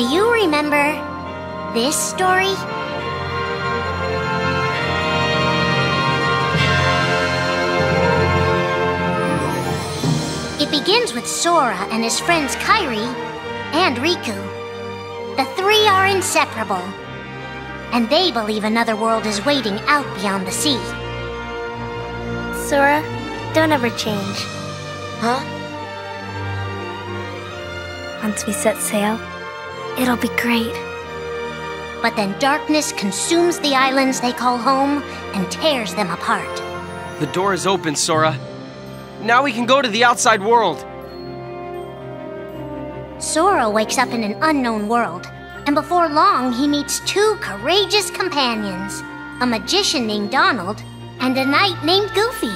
Do you remember this story? It begins with Sora and his friends Kairi and Riku. The three are inseparable, and they believe another world is waiting out beyond the sea. Sora, don't ever change. Huh? Once we set sail, it'll be great. But then darkness consumes the islands they call home and tears them apart. The door is open, Sora. Now we can go to the outside world. Sora wakes up in an unknown world, and before long he meets two courageous companions, a magician named Donald and a knight named Goofy.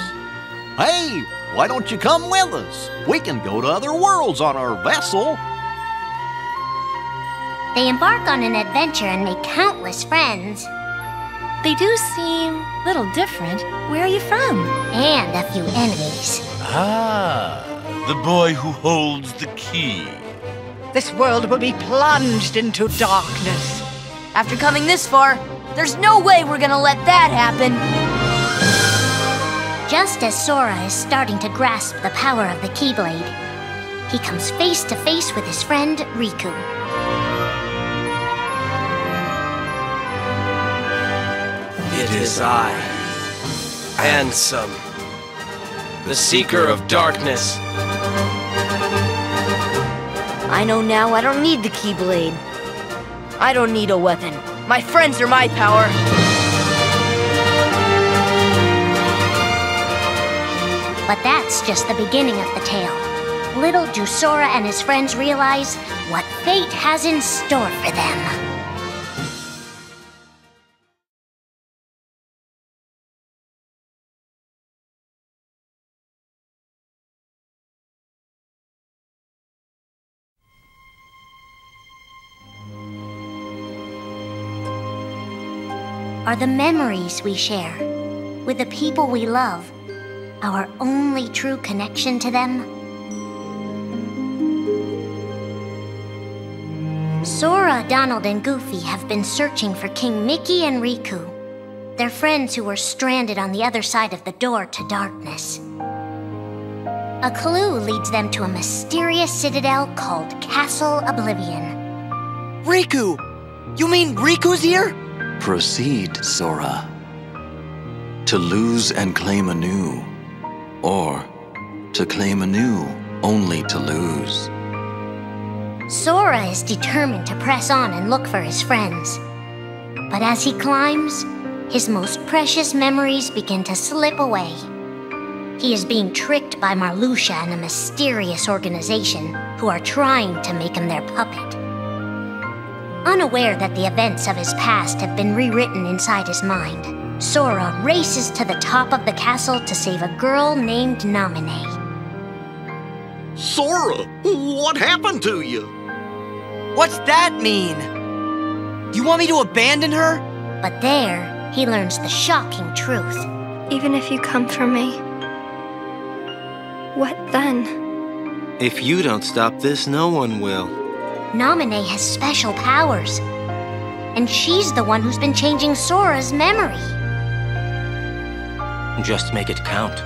Hey, why don't you come with us? We can go to other worlds on our vessel. They embark on an adventure and make countless friends. They do seem a little different. Where are you from? And a few enemies. Ah, the boy who holds the key. This world will be plunged into darkness. After coming this far, there's no way we're gonna let that happen. Just as Sora is starting to grasp the power of the Keyblade, he comes face to face with his friend Riku. It is I, Ansem, the Seeker of Darkness. I know now I don't need the Keyblade. I don't need a weapon. My friends are my power. But that's just the beginning of the tale. Little do Sora and his friends realize what fate has in store for them. Are the memories we share with the people we love our only true connection to them? Sora, Donald, and Goofy have been searching for King Mickey and Riku, their friends who were stranded on the other side of the door to darkness. A clue leads them to a mysterious citadel called Castle Oblivion. Riku! You mean Riku's here? Proceed, Sora. To lose and claim anew, or to claim anew only to lose. Sora is determined to press on and look for his friends. But as he climbs, his most precious memories begin to slip away. He is being tricked by Marluxia and a mysterious organization who are trying to make him their puppet. Unaware that the events of his past have been rewritten inside his mind, Sora races to the top of the castle to save a girl named Naminé. Sora, what happened to you? What's that mean? You want me to abandon her? But there, he learns the shocking truth. Even if you come for me, what then? If you don't stop this, no one will. Naminé has special powers, and she's the one who's been changing Sora's memory. Just make it count.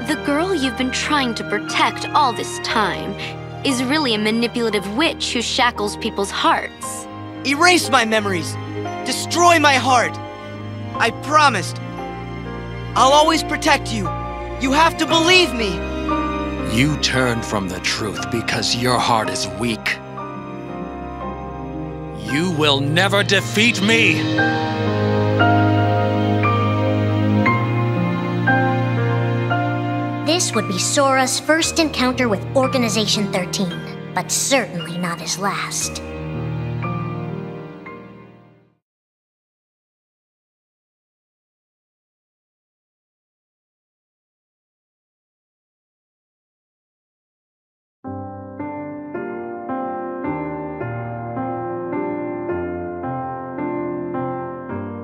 The girl you've been trying to protect all this time is really a manipulative witch who shackles people's hearts. Erase my memories. Destroy my heart. I promised. I'll always protect you. You have to believe me. You turn from the truth because your heart is weak. You will never defeat me! This would be Sora's first encounter with Organization 13, but certainly not his last.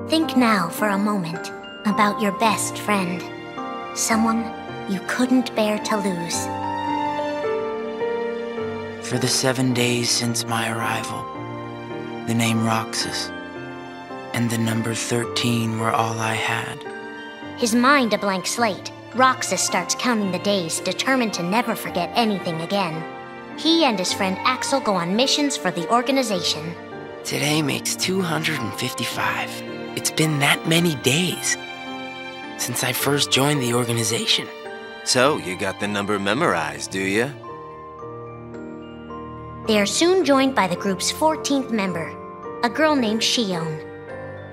Think now for a moment about your best friend, someone you couldn't bear to lose. For the 7 days since my arrival, the name Roxas and the number 13 were all I had. His mind a blank slate, Roxas starts counting the days, determined to never forget anything again. He and his friend Axel go on missions for the organization. Today makes 255. It's been that many days since I first joined the organization. So, you got the number memorized, do you? They are soon joined by the group's 14th member, a girl named Xion.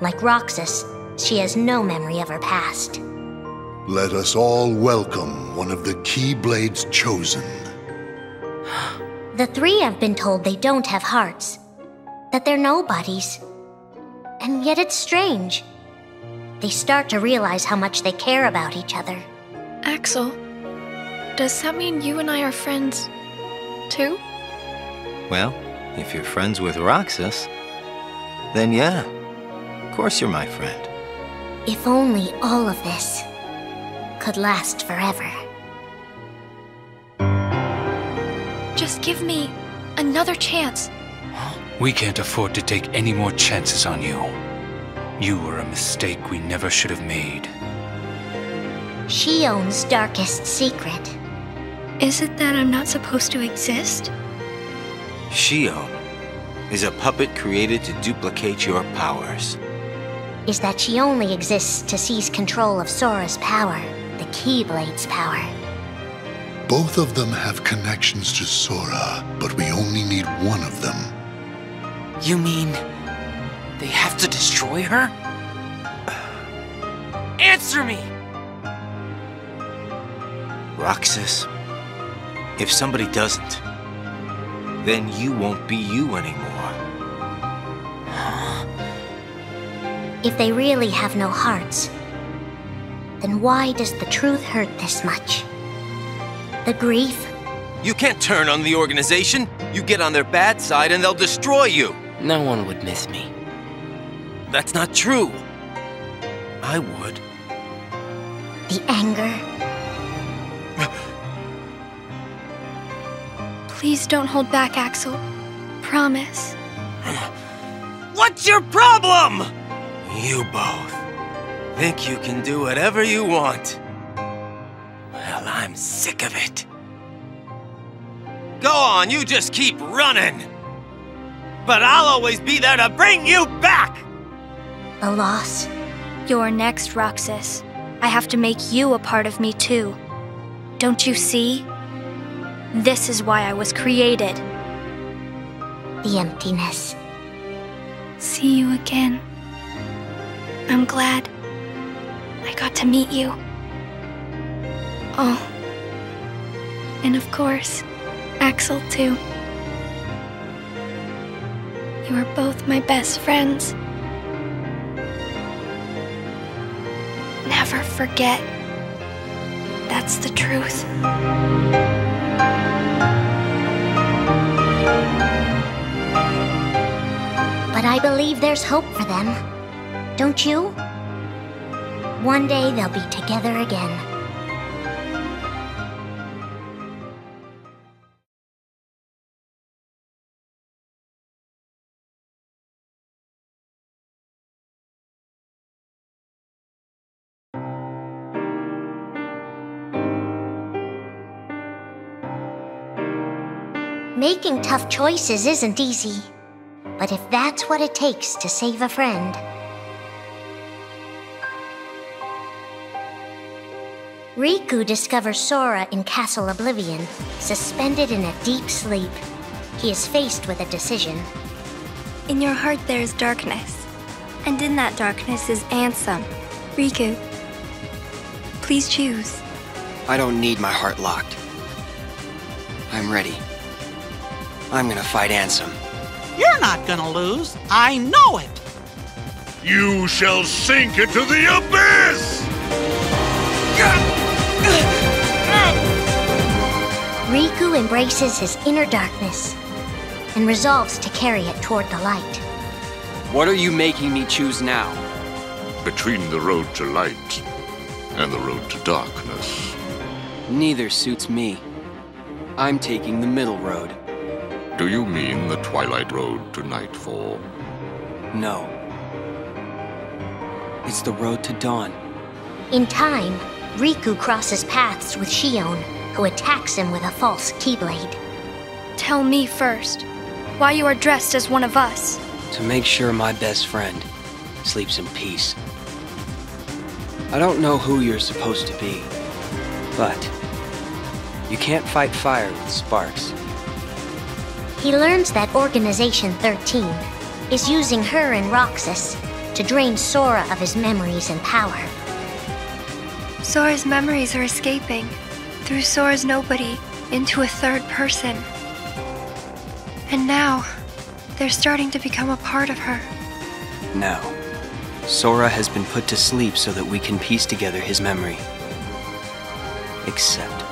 Like Roxas, she has no memory of her past. Let us all welcome one of the Keyblades chosen. The three have been told they don't have hearts, that they're nobodies. And yet it's strange. They start to realize how much they care about each other. Axel, does that mean you and I are friends, too? Well, if you're friends with Roxas, then yeah, of course you're my friend. If only all of this could last forever. Just give me another chance. We can't afford to take any more chances on you. You were a mistake we never should have made. Xion's darkest secret. Is it that I'm not supposed to exist? Xion is a puppet created to duplicate your powers. Is that she only exists to seize control of Sora's power, the Keyblade's power. Both of them have connections to Sora, but we only need one of them. You mean they have to destroy her? Answer me! Roxas, if somebody doesn't, then you won't be you anymore. If they really have no hearts, then why does the truth hurt this much? The grief? You can't turn on the organization. You get on their bad side and they'll destroy you. No one would miss me. That's not true. I would. The anger? Please don't hold back, Axel. Promise. What's your problem? You both think you can do whatever you want. Well, I'm sick of it. Go on, you just keep running. But I'll always be there to bring you back! The loss? You're next, Roxas. I have to make you a part of me too. Don't you see? This is why I was created. The emptiness. See you again. I'm glad I got to meet you. Oh. And of course, Axel too. You are both my best friends. Never forget. That's the truth. But I believe there's hope for them. Don't you? One day they'll be together again. Making tough choices isn't easy, but if that's what it takes to save a friend... Riku discovers Sora in Castle Oblivion, suspended in a deep sleep. He is faced with a decision. In your heart there is darkness, and in that darkness is Ansem. Riku, please choose. I don't need my heart locked. I'm ready. I'm gonna fight Ansem. You're not gonna lose. I know it. You shall sink into the abyss! Riku embraces his inner darkness and resolves to carry it toward the light. What are you making me choose now? Between the road to light and the road to darkness. Neither suits me. I'm taking the middle road. Do you mean the Twilight Road to Nightfall? No. It's the road to dawn. In time, Riku crosses paths with Shion, who attacks him with a false Keyblade. Tell me first, why you are dressed as one of us. To make sure my best friend sleeps in peace. I don't know who you're supposed to be, but you can't fight fire with sparks. He learns that Organization 13 is using her and Roxas to drain Sora of his memories and power. Sora's memories are escaping through Sora's nobody into a third person. And now, they're starting to become a part of her. No. Sora has been put to sleep so that we can piece together his memory. Except...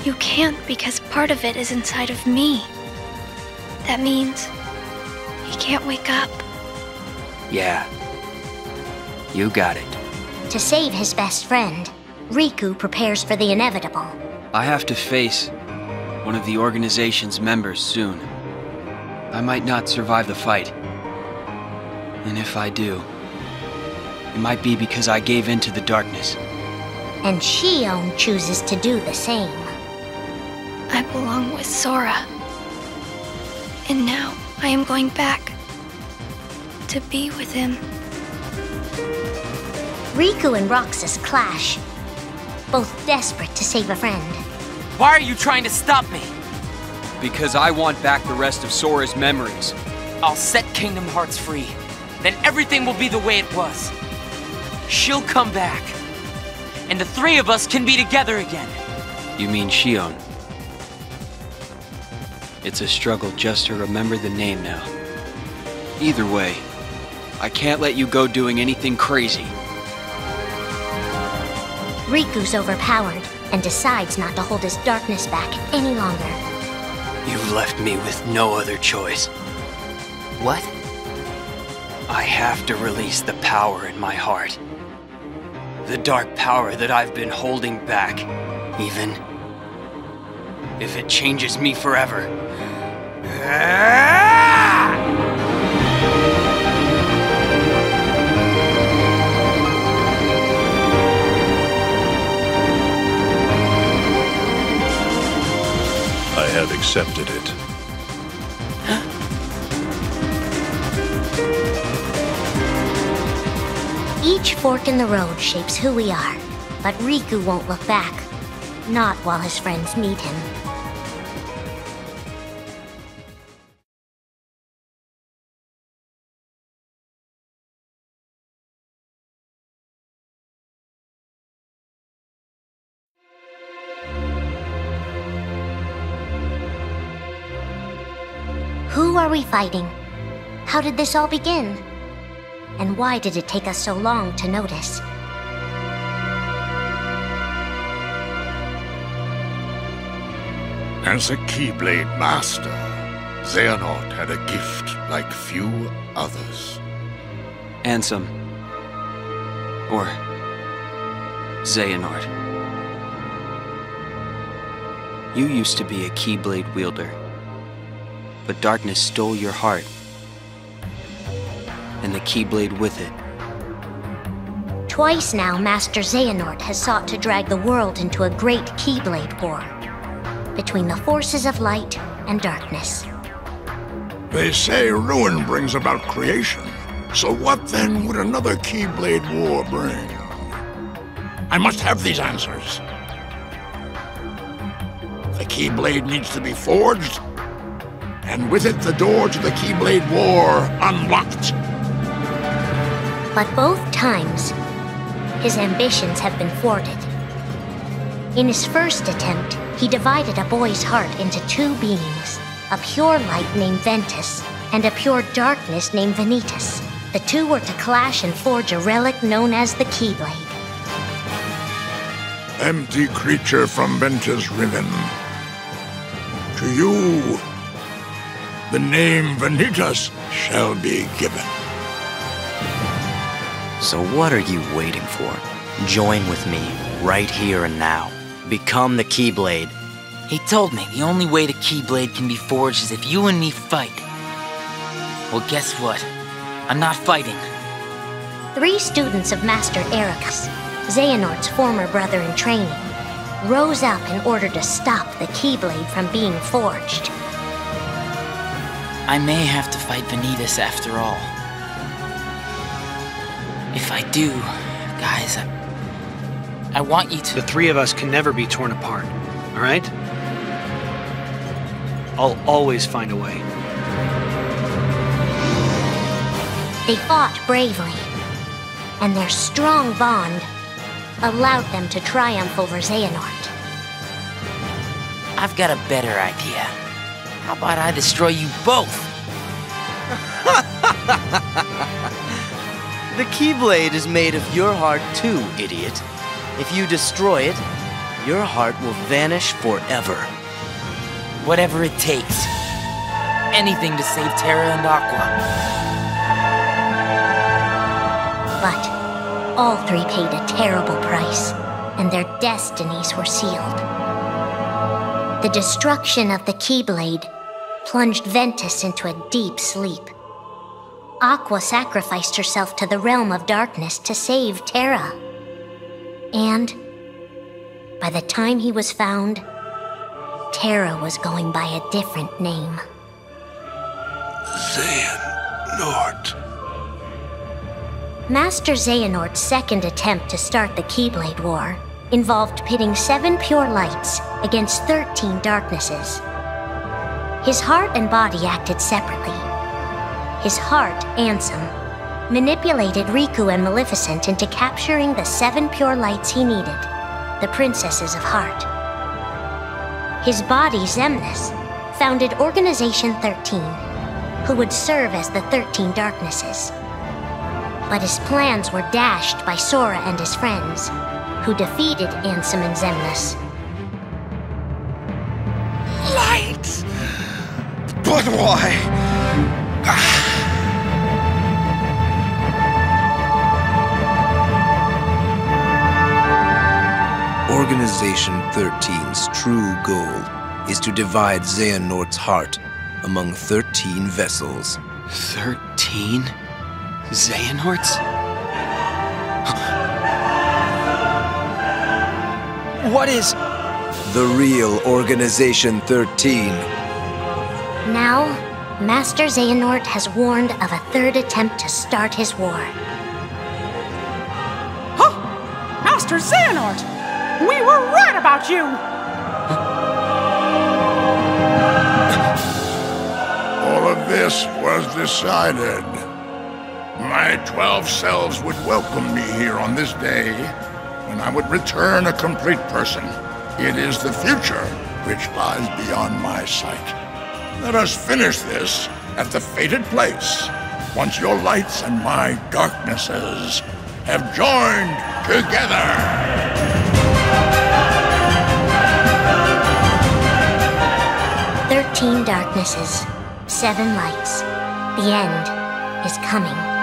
You can't because part of it is inside of me. That means he can't wake up. Yeah. You got it. To save his best friend, Riku prepares for the inevitable. I have to face one of the organization's members soon. I might not survive the fight. And if I do, it might be because I gave in to the darkness. And Shion chooses to do the same. I belong with Sora. And now I am going back to be with him. Riku and Roxas clash, both desperate to save a friend. Why are you trying to stop me? Because I want back the rest of Sora's memories. I'll set Kingdom Hearts free. Then everything will be the way it was. She'll come back. And the three of us can be together again. You mean Shion? It's a struggle just to remember the name now. Either way, I can't let you go doing anything crazy. Riku's overpowered and decides not to hold his darkness back any longer. You've left me with no other choice. What? I have to release the power in my heart. The dark power that I've been holding back, even if it changes me forever. I have accepted it. Each fork in the road shapes who we are, but Riku won't look back. Not while his friends need him. Who are we fighting? How did this all begin? And why did it take us so long to notice? As a Keyblade Master, Xehanort had a gift like few others. Ansem. Or Xehanort. You used to be a Keyblade wielder. But darkness stole your heart, and the Keyblade with it. Twice now, Master Xehanort has sought to drag the world into a great Keyblade war between the forces of light and darkness. They say ruin brings about creation. So what then would another Keyblade war bring? I must have these answers. The Keyblade needs to be forged, and with it the door to the Keyblade War unlocked. But both times, his ambitions have been thwarted. In his first attempt, he divided a boy's heart into two beings, a pure light named Ventus, and a pure darkness named Vanitas. The two were to clash and forge a relic known as the Keyblade. Empty creature from Ventus Riven. To you, the name Vanitas shall be given. So what are you waiting for? Join with me, right here and now. Become the Keyblade, He told me the only way the Keyblade can be forged is if you and me fight. Well, guess what? I'm not fighting. 3 students of Master Ericus, Xehanort's former brother in training, rose up in order to stop the Keyblade from being forged. I may have to fight Vanitas after all. If I do, guys, I want you to... The 3 of us can never be torn apart, all right? I'll always find a way. They fought bravely, and their strong bond allowed them to triumph over Xehanort. I've got a better idea. How about I destroy you both? The Keyblade is made of your heart too, idiot. If you destroy it, your heart will vanish forever. Whatever it takes. Anything to save Terra and Aqua. But all 3 paid a terrible price, and their destinies were sealed. The destruction of the Keyblade plunged Ventus into a deep sleep. Aqua sacrificed herself to the realm of darkness to save Terra. And by the time he was found, Terra was going by a different name. Xehanort. Master Xehanort's second attempt to start the Keyblade War involved pitting 7 pure lights against 13 darknesses. His heart and body acted separately. His heart, Ansem, manipulated Riku and Maleficent into capturing the 7 pure lights he needed, the Princesses of Heart. His body, Xemnas, founded Organization 13, who would serve as the 13 darknesses. But his plans were dashed by Sora and his friends, who defeated Ansem and Xemnas. Light! But why? Organization 13's true goal is to divide Xehanort's heart among 13 vessels. 13? Xehanorts? What is... The real Organization 13. Now, Master Xehanort has warned of a 3rd attempt to start his war. Huh! Master Xehanort! We were right about you! All of this was decided. My 12 selves would welcome me here on this day, when I would return a complete person. It is the future which lies beyond my sight. Let us finish this at the fated place, once your lights and my darknesses have joined together. 13 darknesses, 7 lights. The end is coming.